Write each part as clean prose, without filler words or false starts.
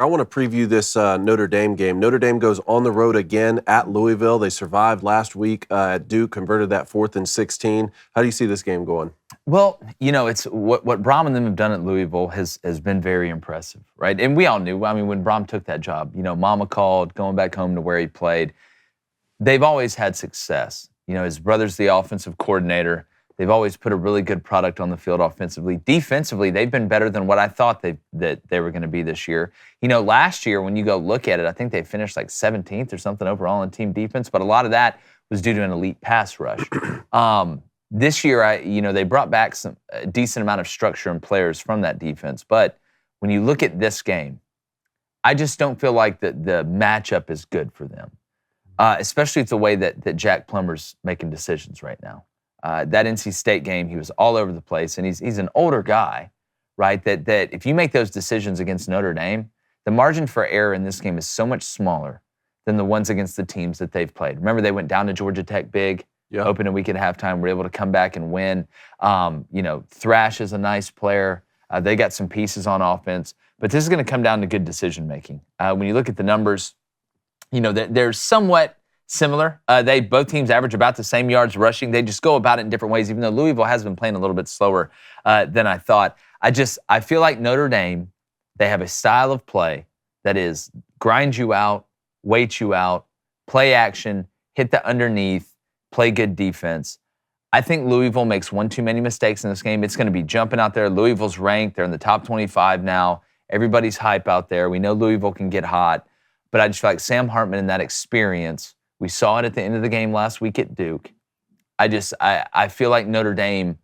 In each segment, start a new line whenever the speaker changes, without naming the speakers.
I want to preview this Notre Dame game. Notre Dame goes on the road again at Louisville. They survived last week at Duke, converted that 4th and 16. How do you see this game going?
Well, it's what Brom and them have done at Louisville has been very impressive, right? And we all knew. I mean, when Brom took that job, Mama called, going back home to where he played. They've always had success. His brother's the offensive coordinator. They've always put a really good product on the field offensively. Defensively, they've been better than what I thought that they were going to be this year. Last year, when you go look at it, I think they finished like 17th or something overall in team defense, but a lot of that was due to an elite pass rush. This year, they brought back a decent amount of structure and players from that defense. But when you look at this game, I just don't feel like the matchup is good for them, especially with the way that Jack Plummer's making decisions right now. That NC State game, he was all over the place, and he's an older guy, right? That if you make those decisions against Notre Dame, the margin for error in this game is so much smaller than the ones against the teams that they've played. Remember, they went down to Georgia Tech big, opened a week at halftime, were able to come back and win. Thrash is a nice player. They got some pieces on offense, but this is going to come down to good decision making. When you look at the numbers, they're somewhat similar. Both teams average about the same yards rushing. They just go about it in different ways, even though Louisville has been playing a little bit slower than I thought. I feel like Notre Dame, they have a style of play that is grind you out, wait you out, play action, hit the underneath, play good defense. I think Louisville makes one too many mistakes in this game. It's going to be jumping out there. Louisville's ranked. They're in the top 25 now. Everybody's hype out there. We know Louisville can get hot, but I just feel like Sam Hartman and that experience, we saw it at the end of the game last week at Duke. I feel like Notre Dame,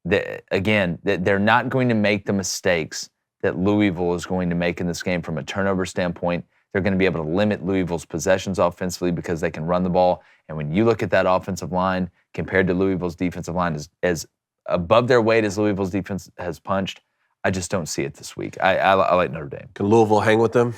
that they're not going to make the mistakes that Louisville is going to make in this game from a turnover standpoint. They're going to be able to limit Louisville's possessions offensively because they can run the ball. And when you look at that offensive line compared to Louisville's defensive line, as above their weight as Louisville's defense has punched, I just don't see it this week. I like Notre Dame.
Can Louisville hang with them?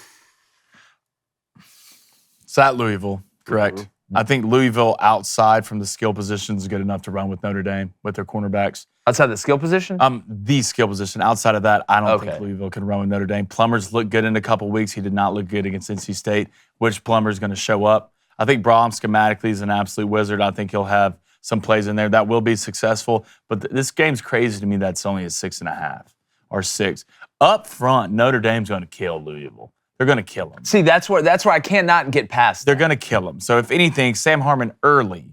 It's at Louisville, correct. Mm-hmm. I think Louisville outside from the skill positions is good enough to run with Notre Dame with their cornerbacks.
Outside the skill position?
The skill position. Outside of that, I don't think Louisville can run with Notre Dame. Plummer's looked good in a couple weeks. He did not look good against NC State. Which Plummer's going to show up? I think Brom schematically is an absolute wizard. I think he'll have some plays in there that will be successful. But this game's crazy to me that's only a 6.5 or 6. Up front, Notre Dame's going to kill Louisville. They're going to kill them.
See, that's where I cannot get past.
They're going to kill them. So if anything, Sam Hartman early,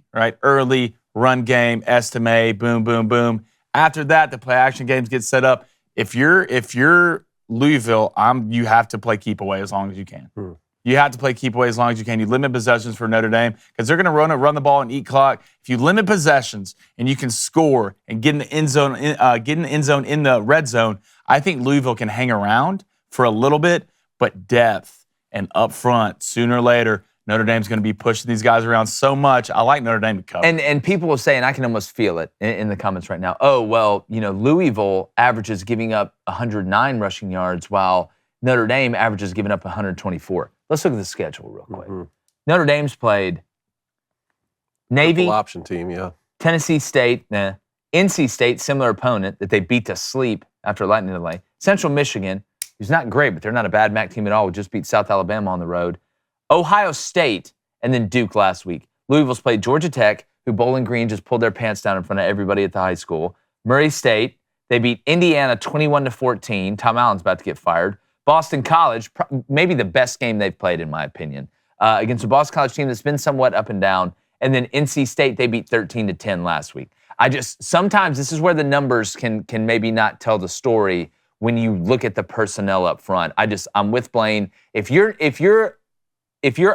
run game, estimate, boom, boom, boom. After that, the play action games get set up. If you're Louisville, you have to play keep away as long as you can. You have to play keep away as long as you can. You limit possessions for Notre Dame because they're going to run the ball and eat clock. If you limit possessions and you can score and get in the end zone, in the red zone, I think Louisville can hang around for a little bit. But depth and up front, sooner or later, Notre Dame's going to be pushing these guys around so much. I like Notre Dame to cover.
And people will say, and I can almost feel it in the comments right now, Louisville averages giving up 109 rushing yards while Notre Dame averages giving up 124. Let's look at the schedule real quick. Mm-hmm. Notre Dame's played Navy,
triple option team, yeah.
Tennessee State, NC State, similar opponent that they beat to sleep after a lightning delay. Central Michigan, who's not great, but they're not a bad MAC team at all. We just beat South Alabama on the road. Ohio State, and then Duke last week. Louisville's played Georgia Tech, who Bowling Green just pulled their pants down in front of everybody at the high school. Murray State, they beat Indiana 21-14. Tom Allen's about to get fired. Boston College, maybe the best game they've played, in my opinion, against a Boston College team that's been somewhat up and down. And then NC State, they beat 13-10 last week. Sometimes this is where the numbers can maybe not tell the story when you look at the personnel up front. I'm with Blaine. If you're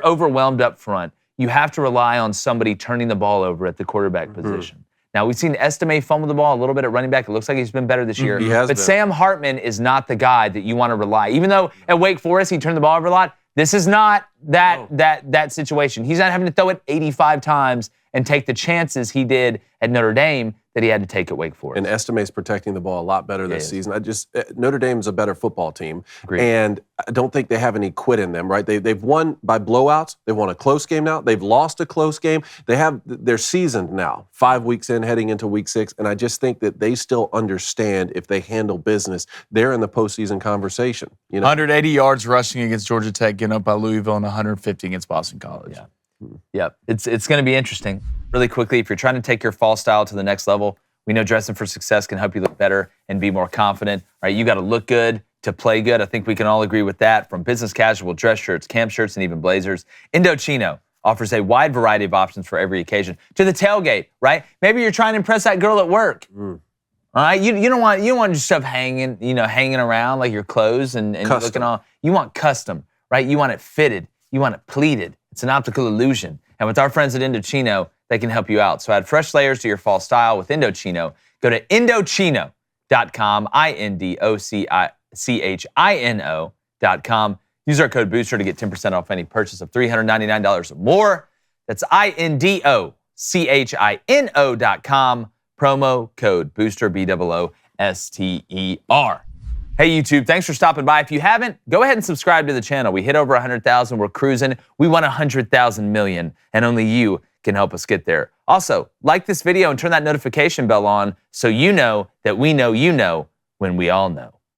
overwhelmed up front, you have to rely on somebody turning the ball over at the quarterback position. Now, we've seen Estime fumble the ball a little bit at running back. It looks like he's been better this year.
He has
but
been.
Sam Hartman is not the guy that you want to rely. Even though at Wake Forest he turned the ball over a lot, this is not that situation. He's not having to throw it 85 times and take the chances he did at Notre Dame that he had to take at Wake Forest.
And Estime's protecting the ball a lot better this season. Notre Dame's a better football team.
Agreed.
And I don't think they have any quit in them, right? They've won by blowouts. They've won a close game now. They've lost a close game. They're seasoned now, 5 weeks in, heading into week 6. And I just think that they still understand if they handle business, they're in the postseason conversation.
180 yards rushing against Georgia Tech, getting up by Louisville, and 150 against Boston College.
Yeah. Yep. It's going to be interesting. Really quickly, if you're trying to take your fall style to the next level, we know dressing for success can help you look better and be more confident. Right? You got to look good to play good. I think we can all agree with that. From business casual dress shirts, camp shirts, and even blazers, Indochino offers a wide variety of options for every occasion. To the tailgate, right? Maybe you're trying to impress that girl at work. All right, you don't want your stuff hanging around like your clothes and looking all. You want custom, right? You want it fitted. You want it pleated. It's an optical illusion. And with our friends at Indochino, they can help you out. So add fresh layers to your fall style with Indochino. Go to Indochino.com, INDOCHINO.com. Use our code BOOSTER to get 10% off any purchase of $399 or more. That's INDOCHINO.com. Promo code BOOSTER, BOOSTER. Hey, YouTube, thanks for stopping by. If you haven't, go ahead and subscribe to the channel. We hit over 100,000. We're cruising. We want 100,000 million, and only you can help us get there. Also, like this video and turn that notification bell on so you know that we know you know when we all know.